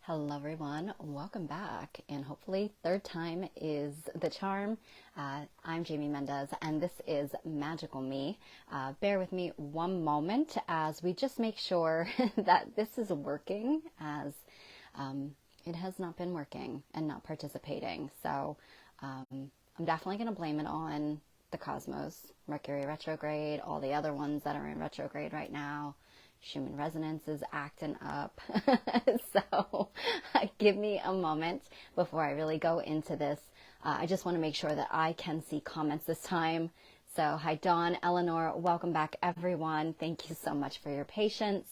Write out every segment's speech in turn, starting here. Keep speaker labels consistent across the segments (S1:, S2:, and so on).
S1: Hello everyone, welcome back, and hopefully third time is the charm. I'm Jamie Mendez and this is Magical Me. Bear with me one moment as we just make sure that this is working, as it has not been working and not participating. So I'm definitely going to blame it on the cosmos, Mercury retrograde, all the other ones that are in retrograde right now. Schumann resonance is acting up. So give me a moment before I really go into this. I just want to make sure that I can see comments this time. So hi Dawn, Eleanor, welcome back everyone. Thank you so much for your patience.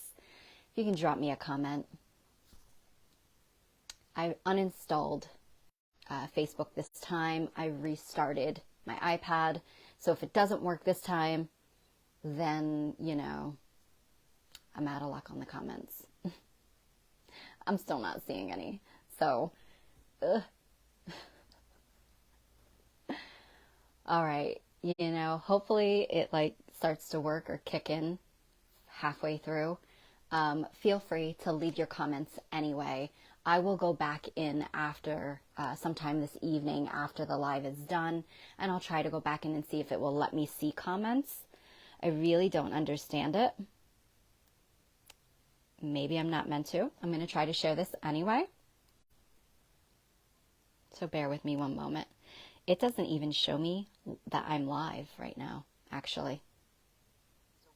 S1: You can drop me a comment. I uninstalled Facebook this time. I restarted my iPad. So if it doesn't work this time, then, you know, I'm out of luck on the comments. I'm still not seeing any. So, all right. You know, hopefully it starts to work or kick in halfway through. Feel free to leave your comments anyway. I will go back in after sometime this evening after the live is done, and I'll try to go back in and see if it will let me see comments. I really don't understand it. Maybe I'm not meant to. I'm going to try to share this anyway. So bear with me one moment. It doesn't even show me that I'm live right now, actually.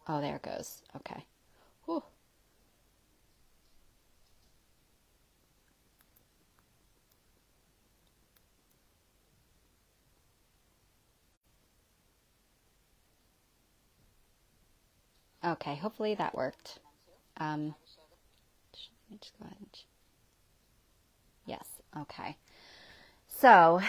S1: Oh, there it goes. Okay. Whew. Okay, hopefully that worked. Let me just go ahead and... Yes, okay. So,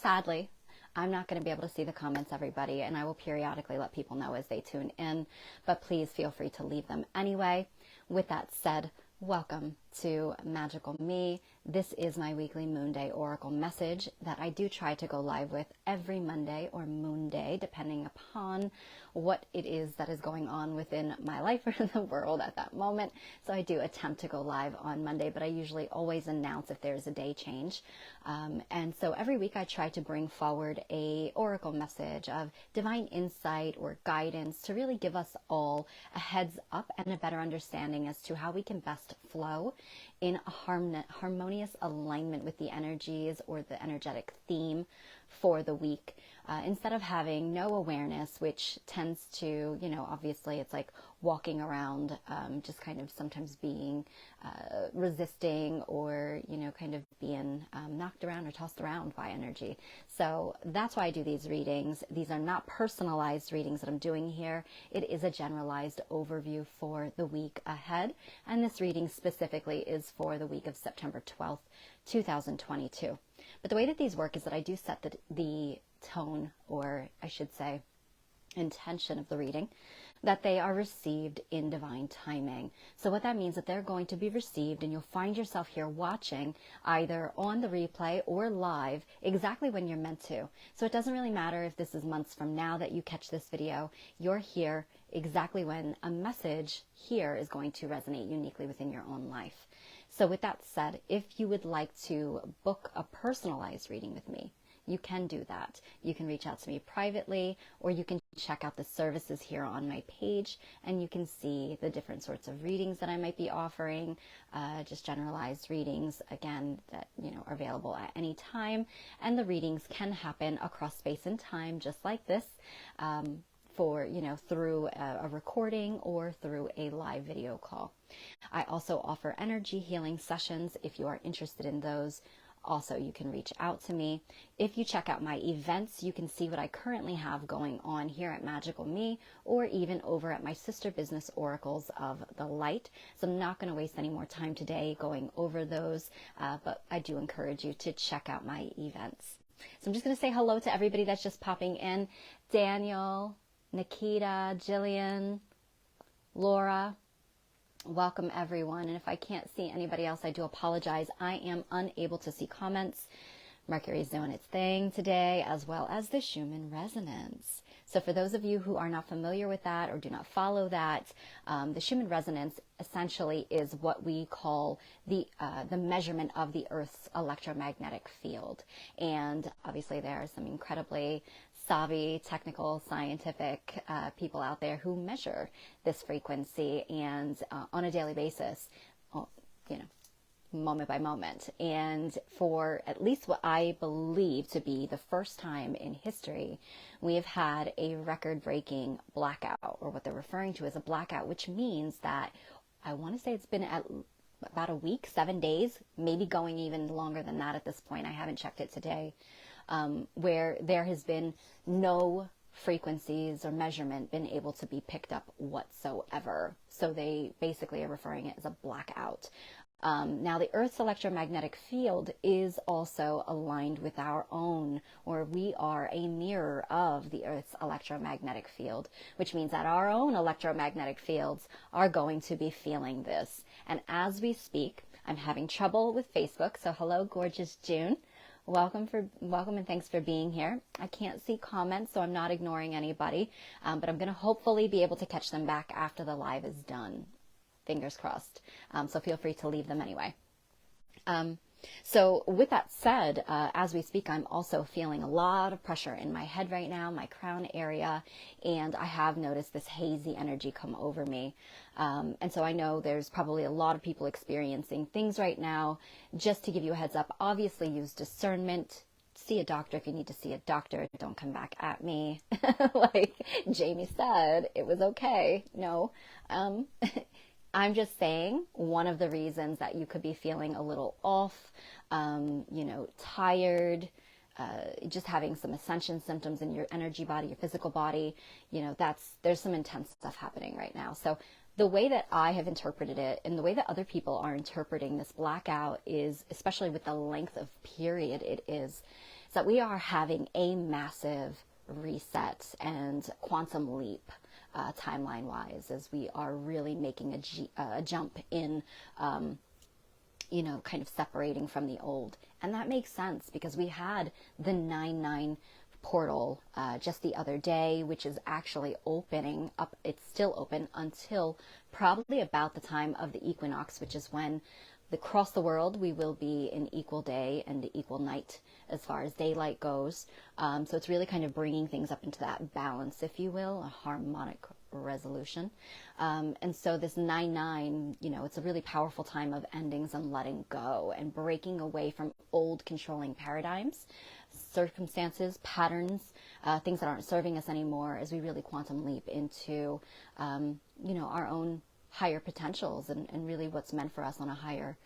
S1: sadly, I'm not going to be able to see the comments, everybody, and I will periodically let people know as they tune in, but please feel free to leave them anyway. With that said, welcome to Magical Me. This is my weekly Moonday Oracle Message that I do try to go live with every Monday or Moon Day, depending upon what it is that is going on within my life or in the world at that moment. So I do attempt to go live on Monday, but I usually always announce if there's a day change. And so every week I try to bring forward a oracle message of divine insight or guidance to really give us all a heads up and a better understanding as to how we can best flow in a harmonious alignment with the energies or the energetic theme for the week, instead of having no awareness, which tends to, you know, obviously it's like walking around, just kind of sometimes being resisting or, you know, kind of being knocked around or tossed around by energy. So that's why I do these readings. These are not personalized readings that I'm doing here. It is a generalized overview for the week ahead. And this reading specifically is for the week of September 12th, 2022. But the way that these work is that I do set the tone, or I should say intention of the reading, that they are received in divine timing. So what that means that they're going to be received, and you'll find yourself here watching either on the replay or live exactly when you're meant to. So it doesn't really matter if this is months from now that you catch this video. You're here exactly when a message here is going to resonate uniquely within your own life. So with that said, if you would like to book a personalized reading with me, you can do that. You can reach out to me privately, or you can check out the services here on my page, and you can see the different sorts of readings that I might be offering, just generalized readings, again, that, you know, are available at any time. And the readings can happen across space and time, just like this, for, you know, through a recording or through a live video call. I also offer energy healing sessions if you are interested in those. Also, you can reach out to me. If you check out my events, you can see what I currently have going on here at Magical Me, or even over at my sister business, Oracles of the Light. So I'm not going to waste any more time today going over those, but I do encourage you to check out my events. So I'm just going to say hello to everybody that's just popping in. Daniel, Nikita, Jillian, Laura. Welcome everyone, and if I can't see anybody else, I do apologize. I am unable to see comments. Mercury is doing its thing today, as well as the Schumann resonance. So for those of you who are not familiar with that or do not follow that, the Schumann resonance essentially is what we call the measurement of the Earth's electromagnetic field. And obviously there are some incredibly savvy, technical, scientific people out there who measure this frequency and on a daily basis, moment by moment. And for at least what I believe to be the first time in history, we have had a record-breaking blackout, or what they're referring to as a blackout, which means that I want to say it's been at about a week, 7 days, maybe going even longer than that at this point. I haven't checked it today, where there has been no frequencies or measurement been able to be picked up whatsoever. So they basically are referring it as a blackout. Now, the Earth's electromagnetic field is also aligned with our own, or we are a mirror of the Earth's electromagnetic field, which means that our own electromagnetic fields are going to be feeling this. And as we speak, I'm having trouble with Facebook, so hello, gorgeous June. Welcome and thanks for being here. I can't see comments, so I'm not ignoring anybody, but I'm going to hopefully be able to catch them back after the live is done. Fingers crossed. So feel free to leave them anyway. So with that said, as we speak, I'm also feeling a lot of pressure in my head right now, my crown area, and I have noticed this hazy energy come over me. And so I know there's probably a lot of people experiencing things right now. Just to give you a heads up, obviously use discernment. See a doctor if you need to see a doctor. Don't come back at me like Jamie said, it was okay. No. I'm just saying one of the reasons that you could be feeling a little off, tired, just having some ascension symptoms in your energy body, your physical body, there's some intense stuff happening right now. So the way that I have interpreted it and the way that other people are interpreting this blackout is, especially with the length of period it is that we are having a massive reset and quantum leap. Timeline-wise, as we are really making a jump in, kind of separating from the old. And that makes sense because we had the 9/9 portal just the other day, which is actually opening up. It's still open until probably about the time of the equinox, which is when across the world we will be in equal day and equal night as far as daylight goes. So it's really kind of bringing things up into that balance, if you will, a harmonic resolution. And so this 9/9, it's a really powerful time of endings and letting go and breaking away from old controlling paradigms, circumstances, patterns, things that aren't serving us anymore as we really quantum leap into, our own higher potentials and really what's meant for us on a higher,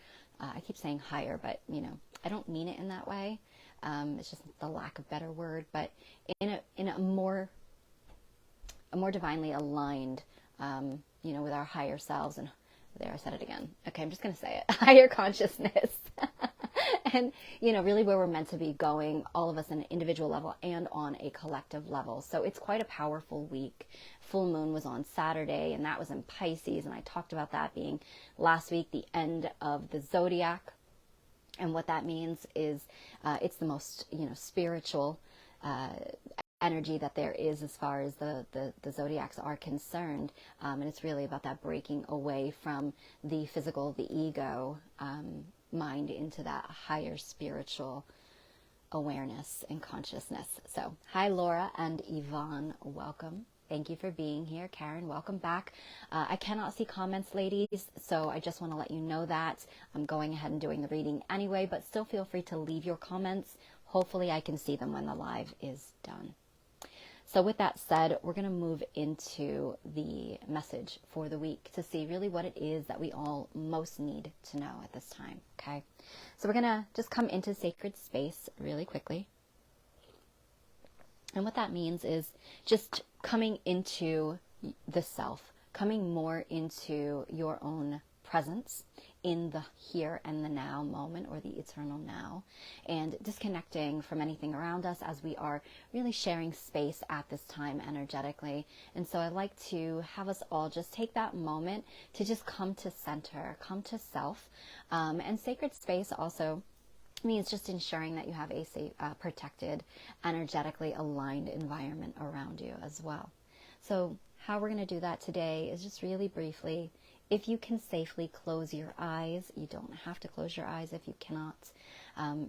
S1: I keep saying higher, but I don't mean it in that way. It's just the lack of better word, but in a more divinely aligned, with our higher selves. And there, I said it again. Okay, I'm just going to say it. Higher consciousness. And, really where we're meant to be going, all of us on an individual level and on a collective level. So it's quite a powerful week. Full moon was on Saturday, and that was in Pisces. And I talked about that being last week, the end of the zodiac. And what that means is it's the most, spiritual energy that there is as far as the zodiacs are concerned. And it's really about that breaking away from the physical, the ego mind into that higher spiritual awareness and consciousness. So hi, Laura and Yvonne, welcome. Thank you for being here. Karen, welcome back. I cannot see comments, ladies, so I just want to let you know that I'm going ahead and doing the reading anyway, but still feel free to leave your comments. Hopefully I can see them when the live is done. So with that said, we're going to move into the message for the week to see really what it is that we all most need to know at this time, okay? So we're going to just come into sacred space really quickly. And what that means is just coming into the self, coming more into your own presence in the here and the now moment, or the eternal now, and disconnecting from anything around us as we are really sharing space at this time energetically. And so I'd like to have us all just take that moment to just come to center, come to self. And sacred space also means just ensuring that you have a safe, protected, energetically aligned environment around you as well. So how we're going to do that today is just really briefly, if you can safely close your eyes. You don't have to close your eyes if you cannot.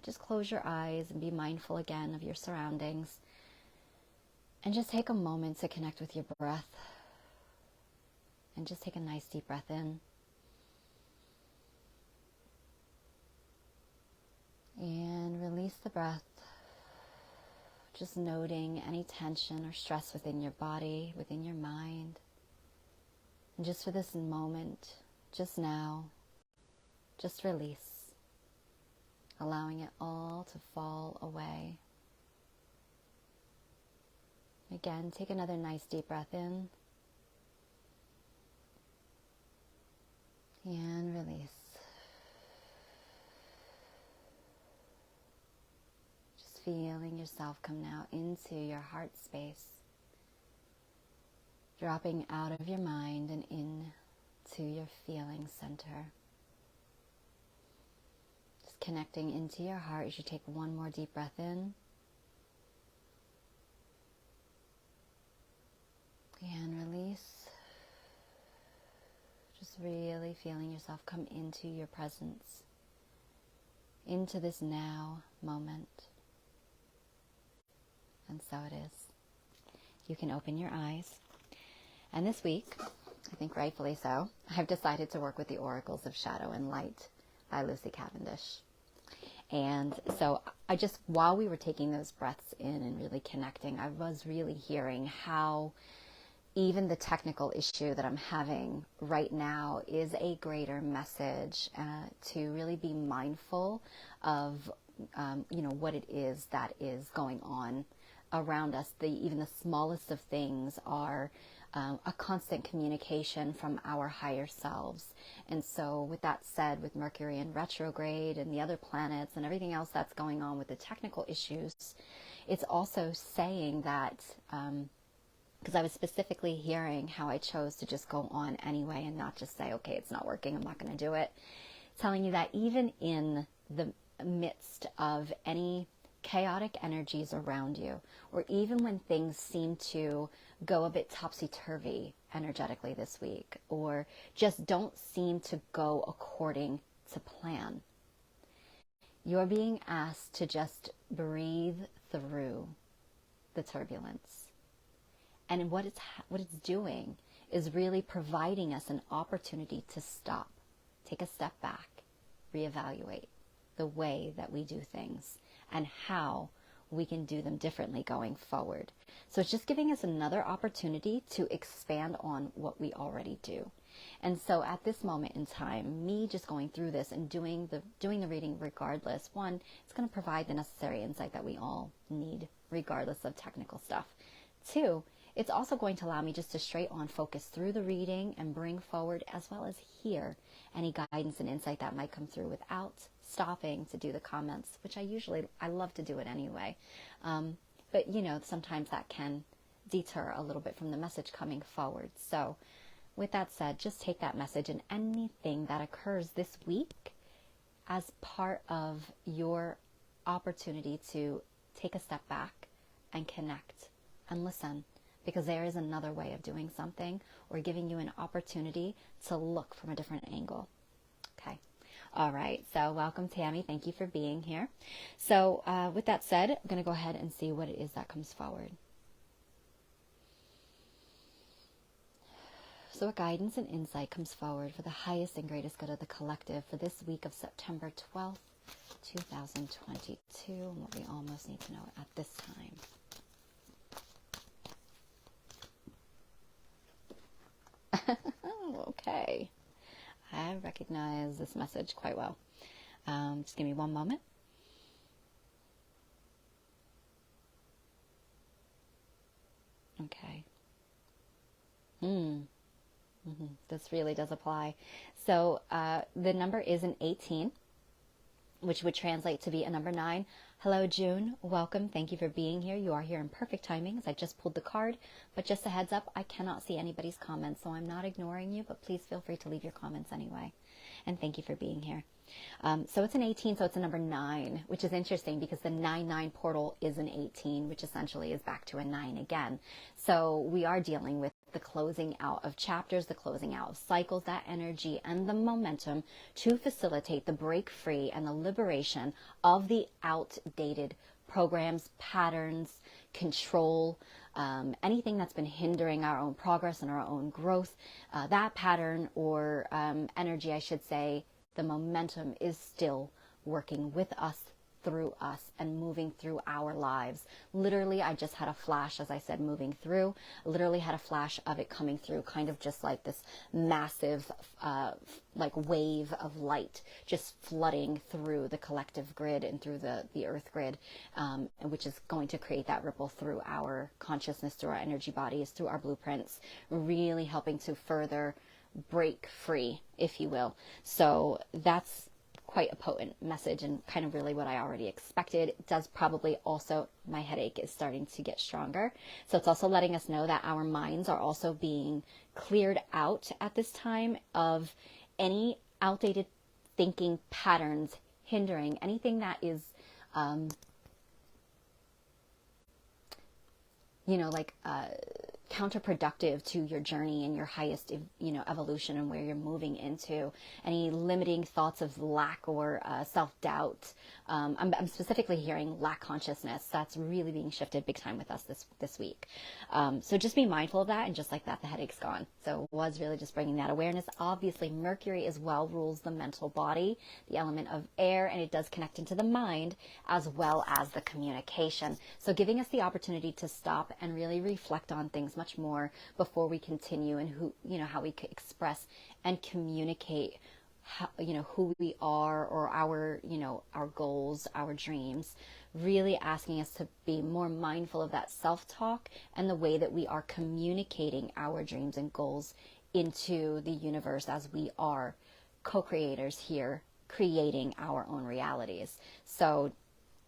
S1: Just close your eyes and be mindful again of your surroundings. And just take a moment to connect with your breath. And just take a nice deep breath in. And release the breath, just noting any tension or stress within your body, within your mind. And just for this moment, just now, just release, allowing it all to fall away. Again, take another nice deep breath in. And release. Feeling yourself come now into your heart space, dropping out of your mind and into your feeling center. Just connecting into your heart as you take one more deep breath in. And release. Just really feeling yourself come into your presence, into this now moment. And so it is. You can open your eyes. And this week, I think rightfully so, I've decided to work with the Oracles of Shadow and Light by Lucy Cavendish. And so I just, while we were taking those breaths in and really connecting, I was really hearing how even the technical issue that I'm having right now is a greater message to really be mindful of, what it is that is going on around us. Even the smallest of things are a constant communication from our higher selves. And so with that said, with Mercury in retrograde and the other planets and everything else that's going on with the technical issues, it's also saying that, because I was specifically hearing how I chose to just go on anyway and not just say, okay, it's not working, I'm not going to do it. Telling you that even in the midst of any chaotic energies around you, or even when things seem to go a bit topsy-turvy energetically this week, or just don't seem to go according to plan, you're being asked to just breathe through the turbulence. And what it's doing is really providing us an opportunity to stop, take a step back, reevaluate the way that we do things and how we can do them differently going forward. So it's just giving us another opportunity to expand on what we already do. And so at this moment in time, me just going through this and doing the reading regardless, one, it's going to provide the necessary insight that we all need regardless of technical stuff. Two, it's also going to allow me just to straight on focus through the reading and bring forward as well as hear any guidance and insight that might come through without stopping to do the comments, which I love to do it anyway. But sometimes that can deter a little bit from the message coming forward. So with that said, just take that message and anything that occurs this week as part of your opportunity to take a step back and connect and listen, because there is another way of doing something or giving you an opportunity to look from a different angle. Okay. All right. So welcome, Tammy. Thank you for being here. So with that said, I'm going to go ahead and see what it is that comes forward. So what guidance and insight comes forward for the highest and greatest good of the collective for this week of September 12th, 2022, and what we almost need to know at this time. Okay. I recognize this message quite well. Just give me one moment. Okay. This really does apply. So the number is an 18, which would translate to be a number 9. Hello, June. Welcome. Thank you for being here. You are here in perfect timing as I just pulled the card, but just a heads up, I cannot see anybody's comments, so I'm not ignoring you, but please feel free to leave your comments anyway. And thank you for being here. So it's an 18, so it's a number 9, which is interesting because the 9-9 portal is an 18, which essentially is back to a 9 again. So we are dealing with the closing out of chapters, the closing out of cycles, that energy and the momentum to facilitate the break free and the liberation of the outdated programs, patterns, control, anything that's been hindering our own progress and our own growth. That pattern or energy, I should say, the momentum is still working with us, through us, and moving through our lives. Literally, I just had a flash, as I said, moving through, literally had a flash of it coming through, kind of just like this massive like wave of light just flooding through the collective grid and through the earth grid, which is going to create that ripple through our consciousness, through our energy bodies, through our blueprints, really helping to further break free, if you will. So that's quite a potent message and kind of really what I already expected. It does probably also, my headache is starting to get stronger. So it's also letting us know that our minds are also being cleared out at this time of any outdated thinking patterns hindering anything that is, counterproductive to your journey and your highest, evolution and where you're moving into. Any limiting thoughts of lack or self-doubt. I'm specifically hearing lack consciousness. That's really being shifted big time with us this week. So just be mindful of that, and just like that, the headache's gone. So it was really just bringing that awareness. Obviously, Mercury as well rules the mental body, the element of air, and it does connect into the mind as well as the communication. So giving us the opportunity to stop and really reflect on things much more before we continue, and how we could express and communicate who we are, or our goals, our dreams, really asking us to be more mindful of that self-talk and the way that we are communicating our dreams and goals into the universe, as we are co-creators here, creating our own realities. So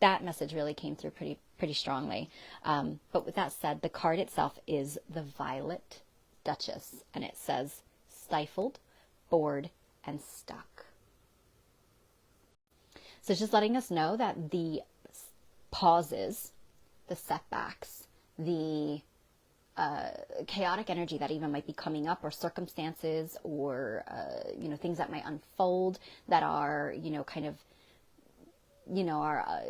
S1: that message really came through pretty strongly. But with that said, the card itself is the Violet Duchess, and it says stifled, bored, and stuck. So it's just letting us know that the pauses, the setbacks, the chaotic energy that even might be coming up, or circumstances, or things that might unfold that are are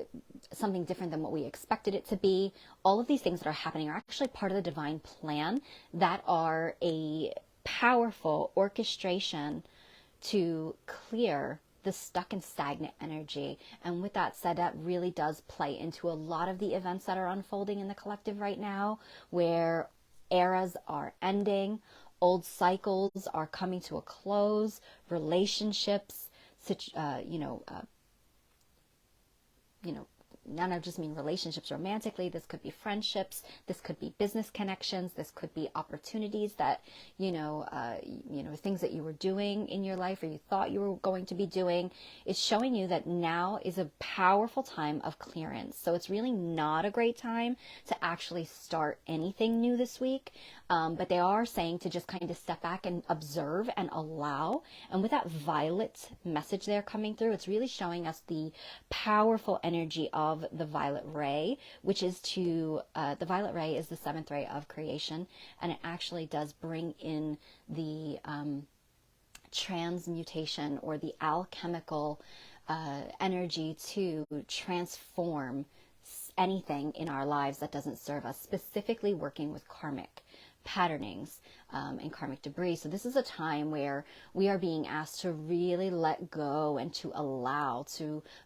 S1: something different than what we expected it to be. All of these things that are happening are actually part of the divine plan, that are a powerful orchestration to clear the stuck and stagnant energy. And with that said, that really does play into a lot of the events that are unfolding in the collective right now, where eras are ending, old cycles are coming to a close, relationships, none of just mean relationships romantically. This could be friendships. This could be business connections. This could be opportunities that, things that you were doing in your life, or you thought you were going to be doing. It's showing you that now is a powerful time of clearance. So it's really not a great time to actually start anything new this week. But they are saying to just kind of step back and observe and allow. And with that violet message there coming through, it's really showing us the powerful energy of the violet ray, which is the violet ray is the 7th ray of creation. And it actually does bring in the transmutation, or the alchemical energy to transform anything in our lives that doesn't serve us, specifically working with karmic patternings and karmic debris. So this is a time where we are being asked to really let go and to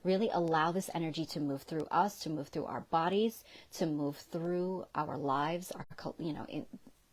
S1: really allow this energy to move through us, to move through our bodies, to move through our lives,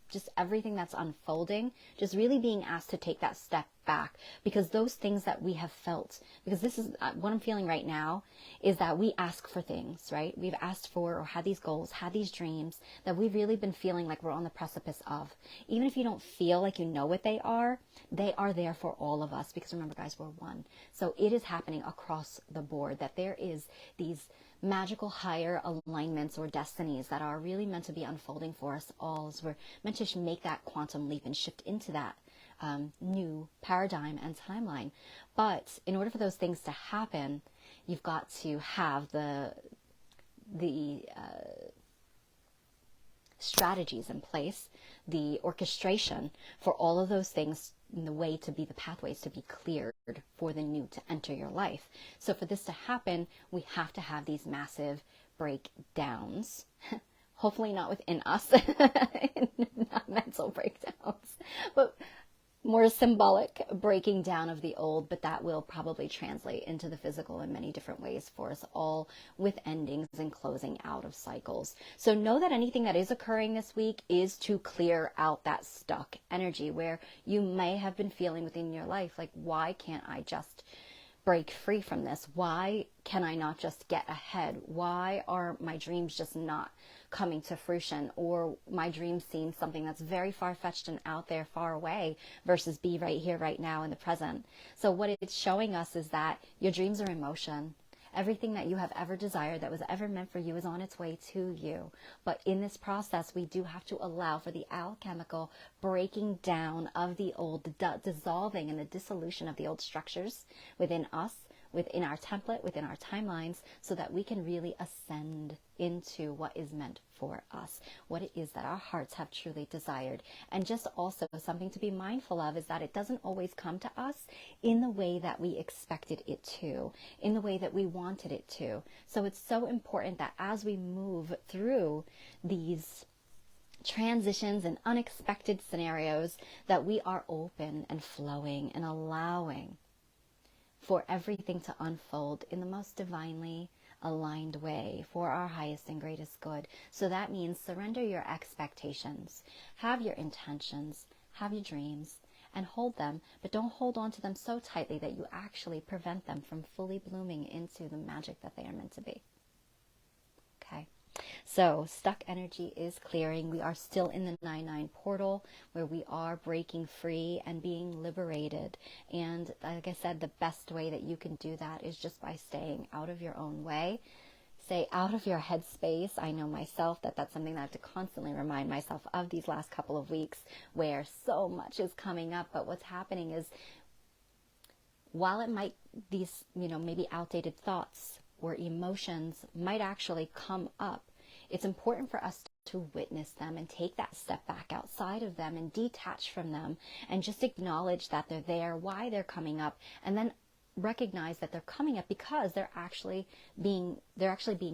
S1: just everything that's unfolding, just really being asked to take that step back, because those things that we have felt, because this is what I'm feeling right now, is that we ask for things, right? We've asked for or had these goals, had these dreams that we've really been feeling like we're on the precipice of. Even if you don't feel like you know what they are there for all of us, because remember, guys, we're one. So it is happening across the board that there is these magical higher alignments or destinies that are really meant to be unfolding for us all, as we're meant to make that quantum leap and shift into that new paradigm and timeline. But in order for those things to happen, you've got to have the strategies in place, the orchestration for all of those things in the way to be the pathways to be cleared for the new to enter your life. So for this to happen, we have to have these massive breakdowns. Hopefully not within us, not mental breakdowns, but more symbolic breaking down of the old, but that will probably translate into the physical in many different ways for us all, with endings and closing out of cycles. So know that anything that is occurring this week is to clear out that stuck energy where you may have been feeling within your life, like, why can't I just break free from this? Why can I not just get ahead? Why are my dreams just not coming to fruition? Or my dreams seem something that's very far-fetched and out there, far away, versus be right here, right now in the present. So what it's showing us is that your dreams are in motion. Everything that you have ever desired that was ever meant for you is on its way to you. But in this process, we do have to allow for the alchemical breaking down of the old, the dissolving and the dissolution of the old structures within us, within our template, within our timelines, so that we can really ascend into what is meant for us, what it is that our hearts have truly desired. And just also something to be mindful of is that it doesn't always come to us in the way that we expected it to, in the way that we wanted it to. So it's so important that as we move through these transitions and unexpected scenarios, that we are open and flowing and allowing for everything to unfold in the most divinely aligned way for our highest and greatest good. So that means surrender your expectations, have your intentions, have your dreams, and hold them, but don't hold on to them so tightly that you actually prevent them from fully blooming into the magic that they are meant to be. Okay. So stuck energy is clearing. We are still in the 9-9 portal where we are breaking free and being liberated. And like I said, the best way that you can do that is just by staying out of your own way. Stay out of your headspace. I know myself that's something that I have to constantly remind myself of these last couple of weeks, where so much is coming up. But what's happening is, while it might, these, maybe outdated thoughts or emotions might actually come up, it's important for us to witness them and take that step back outside of them and detach from them and just acknowledge that they're there, why they're coming up, and then recognize that they're coming up because they're actually being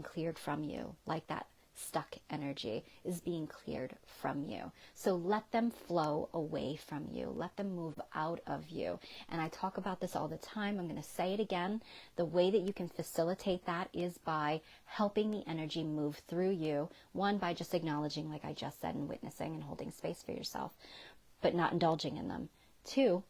S1: cleared from you, like that stuck energy is being cleared from you. So let them flow away from you. Let them move out of you. And I talk about this all the time. I'm going to say it again. The way that you can facilitate that is by helping the energy move through you. One, by just acknowledging, like I just said, and witnessing and holding space for yourself, but not indulging in them. Two,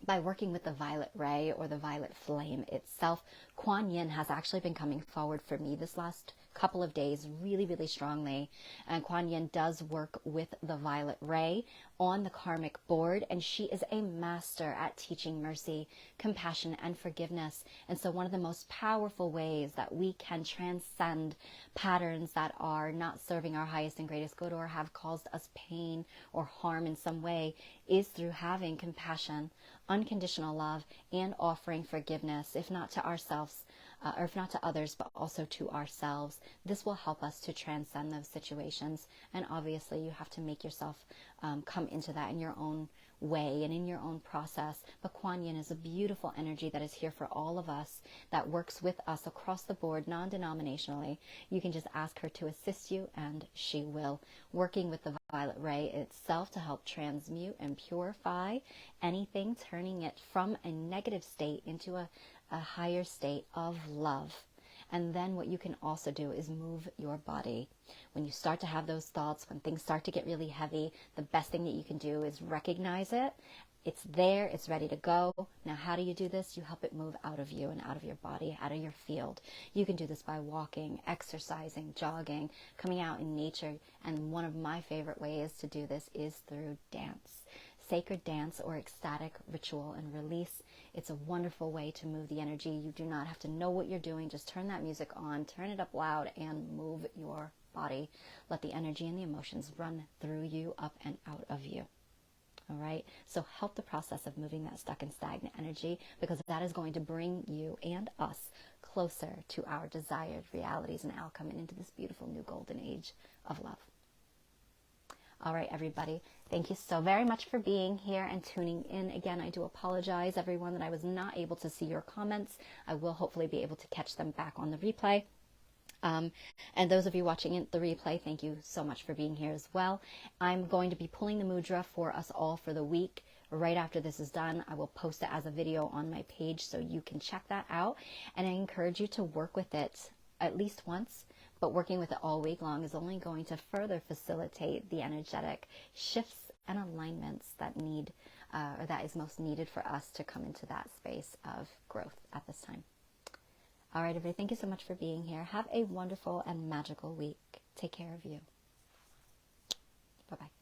S1: by working with the violet ray or the violet flame itself. Kuan Yin has actually been coming forward for me this last couple of days really, really strongly. And Kuan Yin does work with the violet ray on the karmic board, and she is a master at teaching mercy, compassion, and forgiveness. And so one of the most powerful ways that we can transcend patterns that are not serving our highest and greatest good or have caused us pain or harm in some way is through having compassion, unconditional love, and offering forgiveness, if not to ourselves, or if not to others, but also to ourselves. This will help us to transcend those situations. And obviously you have to make yourself come into that in your own way and in your own process. But Kuan Yin is a beautiful energy that is here for all of us, that works with us across the board, non-denominationally. You can just ask her to assist you, and she will. Working with the violet ray itself to help transmute and purify anything, turning it from a negative state into a higher state of love. And then what you can also do is move your body. When you start to have those thoughts, when things start to get really heavy, the best thing that you can do is recognize it, It's there, it's ready to go. Now, how do you do this? You help it move out of you and out of your body, out of your field. You can do this by walking, exercising, jogging, coming out in nature. And one of my favorite ways to do this is through dance. Sacred dance or ecstatic ritual and release. It's a wonderful way to move the energy. You do not have to know what you're doing. Just turn that music on, turn it up loud, and move your body. Let the energy and the emotions run through you, up and out of you. All right, so help the process of moving that stuck and stagnant energy, because that is going to bring you and us closer to our desired realities and outcome and into this beautiful new golden age of love. All right, everybody, thank you so very much for being here and tuning in. Again, I do apologize, everyone, that I was not able to see your comments. I will hopefully be able to catch them back on the replay. And those of you watching the replay, thank you so much for being here as well. I'm going to be pulling the mudra for us all for the week. Right after this is done, I will post it as a video on my page so you can check that out. And I encourage you to work with it at least once, but working with it all week long is only going to further facilitate the energetic shifts and alignments that that is most needed for us to come into that space of growth at this time. All right, everybody, thank you so much for being here. Have a wonderful and magical week. Take care of you. Bye-bye.